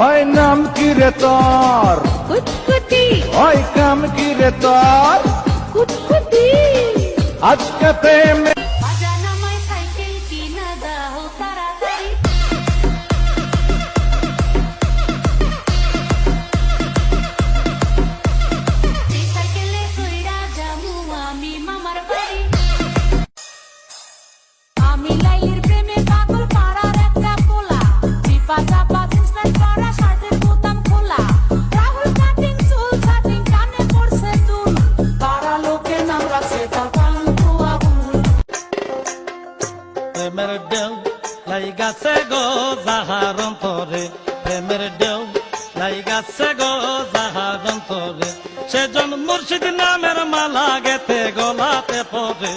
ওই নাম কি রে তোর? কুতকুতি ওই কাম কি রে তোর? কুতকুতি আজকে প্রেমে বাজানা মাই সাইকেল কিনা দাও তাড়াতাড়ি এই সাইকেলে কইরা যামু আমি মামার বাড়ি আমি লাইলির প্রেমে পাগল পাড়ার একটা পোলা চিপা চাপা জিন্স প্যান্ট পরা শার্টের বোতাম খোলা রাহুল কাটিং চুল কাটিং কানে পড়ছে দুল পাড়া লোকে নাম রাখছে তার পান্তু আবুল প্রেমের ঢেউ লাইগাছে গো যাহার অন্তরে, প্রেমের ঢেউ লাইগাছে গো যাহার অন্তরে, সেজন মুর্শিদ নামের মালা গেতে গলাতে পড়ে।